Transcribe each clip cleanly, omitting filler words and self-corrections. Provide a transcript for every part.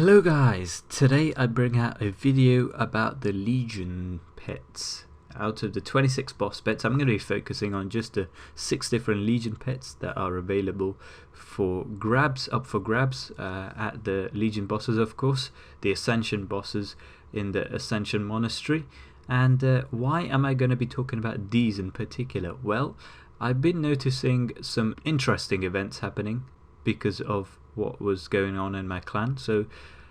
Hello guys, today I bring out a video about the Legion pets. Out of the 26 boss pets, I'm going to be focusing on just the 6 different Legion pets that are available for grabs, at the Legion bosses, of course, the Ascension bosses in the Ascension Monastery. And why am I going to be talking about these in particular? Well, I've been noticing some interesting events happening because of what was going on in my clan. So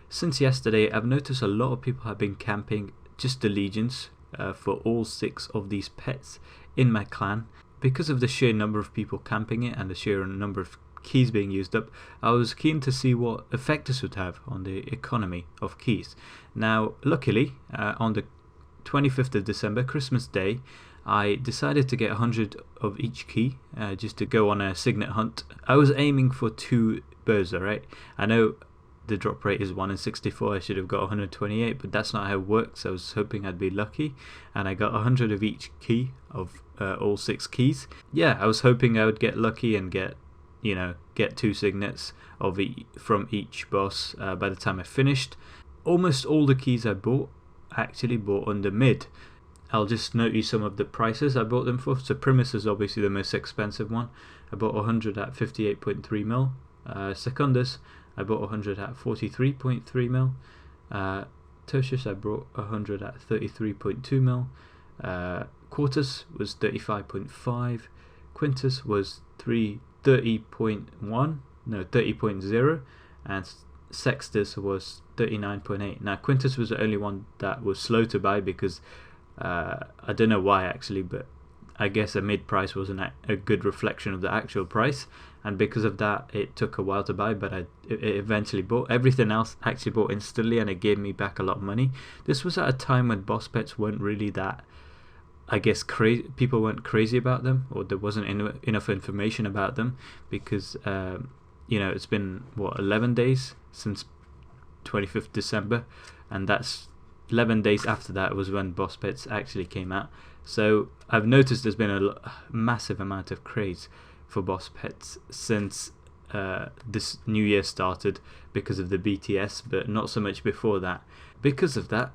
since yesterday, I've noticed a lot of people have been camping just the legions for all 6 of these pets in my clan. Because of the sheer number of people camping it and the sheer number of keys being used up, I was keen to see what effect this would have on the economy of keys. Now luckily, on the 25th of December, Christmas Day, I decided to get 100 of each key just to go on a signet hunt. I was aiming for 2 bows, alright? I know the drop rate is 1 in 64, I should have got 128, but that's not how it works. I was hoping I'd be lucky, and I got 100 of each key of all 6 keys. Yeah, I was hoping I would get lucky and get 2 signets of from each boss by the time I finished. Almost all the keys I bought, actually bought under mid. I'll just note you some of the prices I bought them for. So Primus is obviously the most expensive one. I bought 100 at 58.3 mil. Secundus, I bought 100 at 43.3 mil. Tertius, I bought 100 at 33.2 mil. Quartus was 35.5. Quintus was 30.0, and Sextus was 39.8. Now Quintus was the only one that was slow to buy because I don't know why actually, but I guess a mid price wasn't a good reflection of the actual price, and because of that it took a while to buy, but it eventually bought. Everything else actually bought instantly, and it gave me back a lot of money. This was at a time when boss pets weren't really that, I guess, crazy. People weren't crazy about them, or there wasn't enough information about them, because it's been what, 11 days since 25th December, and that's 11 days after that was when boss pets actually came out. So I've noticed there's been a massive amount of craze for boss pets since this new year started because of the BTS, but not so much before that. Because of that,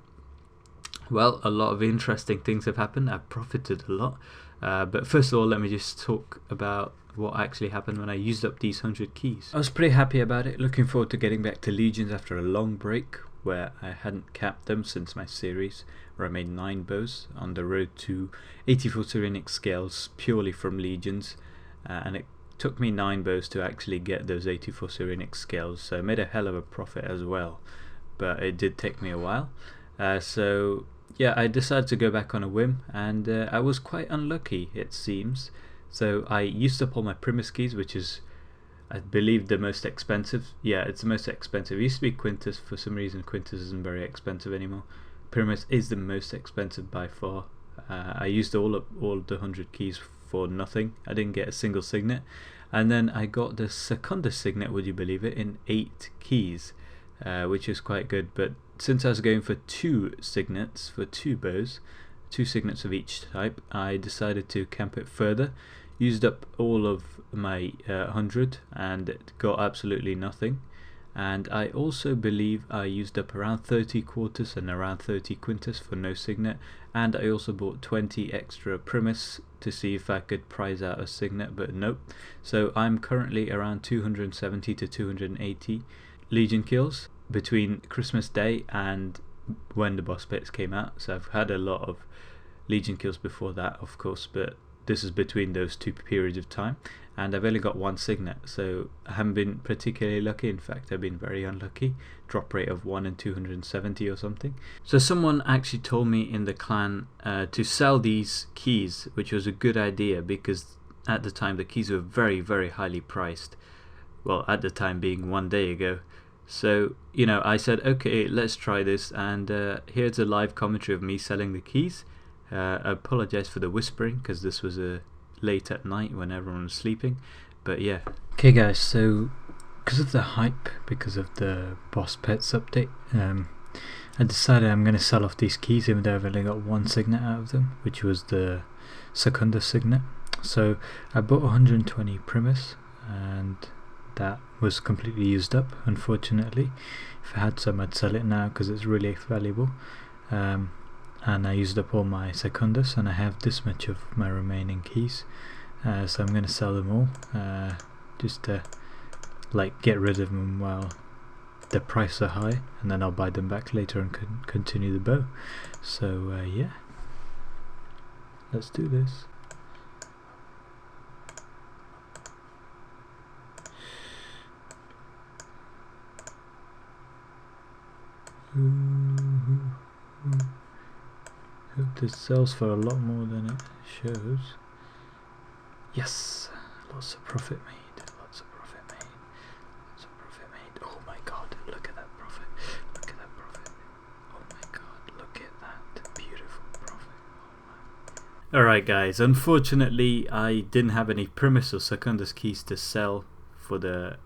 well, a lot of interesting things have happened. I've profited a lot, but first of all, let me just talk about what actually happened when I used up these 100 keys. I was pretty happy about it, looking forward to getting back to Legions after a long break where I hadn't capped them since my series where I made 9 bows on the road to 84 Serenic scales purely from Legions, and it took me 9 bows to actually get those 84 Serenic scales, so I made a hell of a profit as well, but it did take me a while. So yeah, I decided to go back on a whim, and I was quite unlucky, it seems. So I used up all my Primus keys, which is, I believe, the most expensive. Yeah, it's the most expensive. It used to be Quintus. For some reason Quintus isn't very expensive anymore. Primus is the most expensive by far. I used all of the 100 keys for nothing. I didn't get a single signet, and then I got the Secundus signet, would you believe it, in 8 keys, which is quite good. But since I was going for 2 signets for 2 bows, 2 signets of each type, I decided to camp it further. Used up all of my 100 and got absolutely nothing, and I also believe I used up around 30 Quartus and around 30 Quintus for no signet, and I also bought 20 extra Primus to see if I could prize out a signet, but nope. So I'm currently around 270 to 280 Legion kills between Christmas Day and when the boss pets came out. So I've had a lot of Legion kills before that, of course, but this is between those 2 periods of time, and I've only got 1 signet, so I haven't been particularly lucky. In fact, I've been very unlucky. Drop rate of 1 in 270 or something. So someone actually told me in the clan to sell these keys, which was a good idea because at the time the keys were very, very highly priced. Well, at the time being 1 day ago. So I said, okay, let's try this, and here's a live commentary of me selling the keys. I apologize for the whispering because this was late at night when everyone was sleeping, but yeah. Okay guys, so because of the hype, because of the boss pets update, I decided I'm going to sell off these keys even though I've only got 1 signet out of them, which was the Secundus signet. So I bought 120 Primus, and that was completely used up, unfortunately. If I had some, I'd sell it now because it's really valuable. And I used up all my secundus, and I have this much of my remaining keys. So I'm going to sell them all, just to like get rid of them while the prices are high, and then I'll buy them back later and continue the bow. So yeah, let's do this. Hope this sells for a lot more than it shows. Yes, lots of profit made. Lots of profit made. Lots of profit made. Oh my god, look at that profit. Look at that profit. Oh my god, look at that beautiful profit. Oh my. Alright guys, unfortunately I didn't have any Primus or Secundus keys to sell for the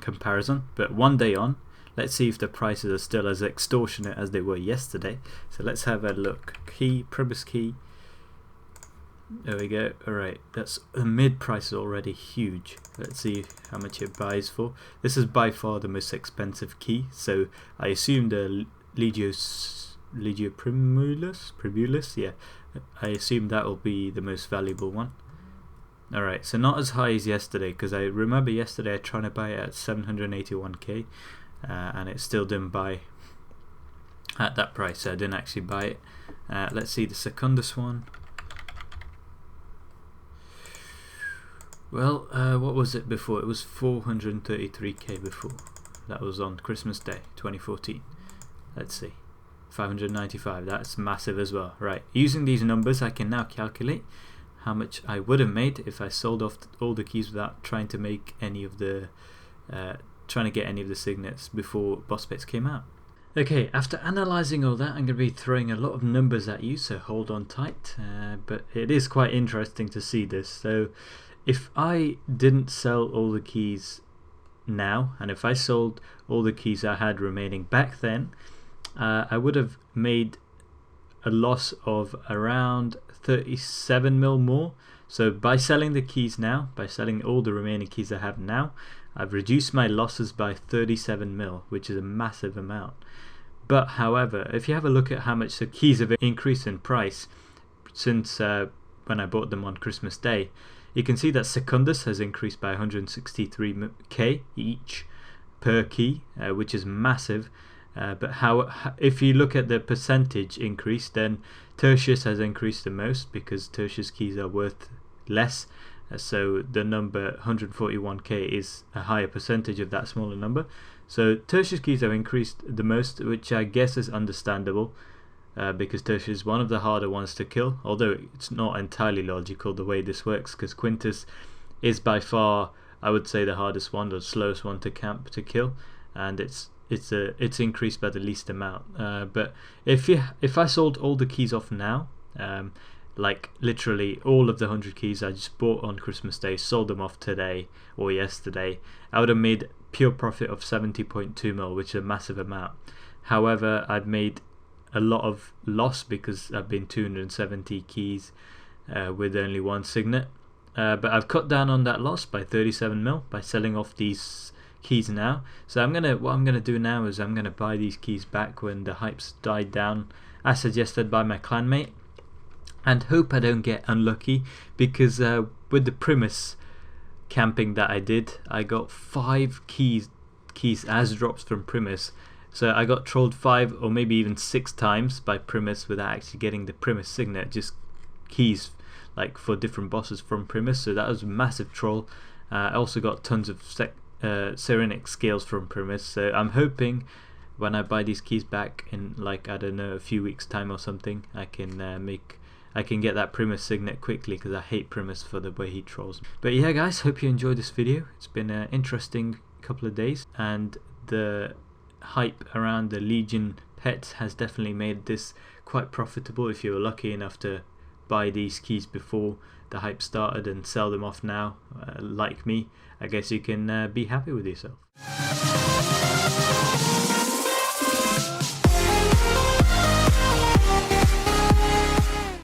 comparison, but one day on, let's see if the prices are still as extortionate as they were yesterday. So let's have a look. Key, Primus key. There we go. Alright, that's the mid price is already huge. Let's see how much it buys for. This is by far the most expensive key, so I assume the Legio Primulus, yeah, I assume that will be the most valuable one. Alright, so not as high as yesterday, because I remember yesterday I tried to buy it at 781k, and it still didn't buy at that price, so I didn't actually buy it. Let's see the Secundus one. Well, what was it before? It was 433k before. That was on Christmas Day 2014. Let's see, 595. That's massive as well. Right, using these numbers I can now calculate how much I would have made if I sold off all the keys without trying to make any of the trying to get any of the signets before boss pits came out. Okay, after analysing all that, I'm going to be throwing a lot of numbers at you, so hold on tight, but it is quite interesting to see this. So if I didn't sell all the keys now, and if I sold all the keys I had remaining back then, I would have made a loss of around 37 mil more. So by selling the keys now, by selling all the remaining keys I have now, I've reduced my losses by 37 mil, which is a massive amount. But however, if you have a look at how much the keys have increased in price since when I bought them on Christmas Day, you can see that Secundus has increased by 163k each per key, which is massive. But if you look at the percentage increase, then Tertius has increased the most, because Tertius keys are worth less. So the number 141k is a higher percentage of that smaller number. So Tertius keys have increased the most, which I guess is understandable, because Tertius is one of the harder ones to kill, although it's not entirely logical the way this works, because Quintus is by far, I would say, the hardest one, the slowest one to camp to kill, and it's increased by the least amount. But if I sold all the keys off now, like literally all of the 100 keys I just bought on Christmas Day, sold them off today or yesterday, I would have made pure profit of 70.2 mil, which is a massive amount. However, I've made a lot of loss because I've been 270 keys with only one signet, but I've cut down on that loss by 37 mil by selling off these keys now. So what I'm gonna do now is I'm gonna buy these keys back when the hype's died down, as suggested by my clanmate, and hope I don't get unlucky, because with the Primus camping that I did, I got 5 keys as drops from Primus. So I got trolled 5 or maybe even 6 times by Primus without actually getting the Primus signet, just keys like for different bosses from Primus. So that was a massive troll. I also got tons of Serenic scales from Primus. So I'm hoping when I buy these keys back in, like, I don't know, a few weeks time or something, I can get that Primus signet quickly, because I hate Primus for the way he trolls. But yeah guys, hope you enjoyed this video. It's been an interesting couple of days, and the hype around the Legion pets has definitely made this quite profitable. If you were lucky enough to buy these keys before the hype started and sell them off now, like me, I guess you can be happy with yourself.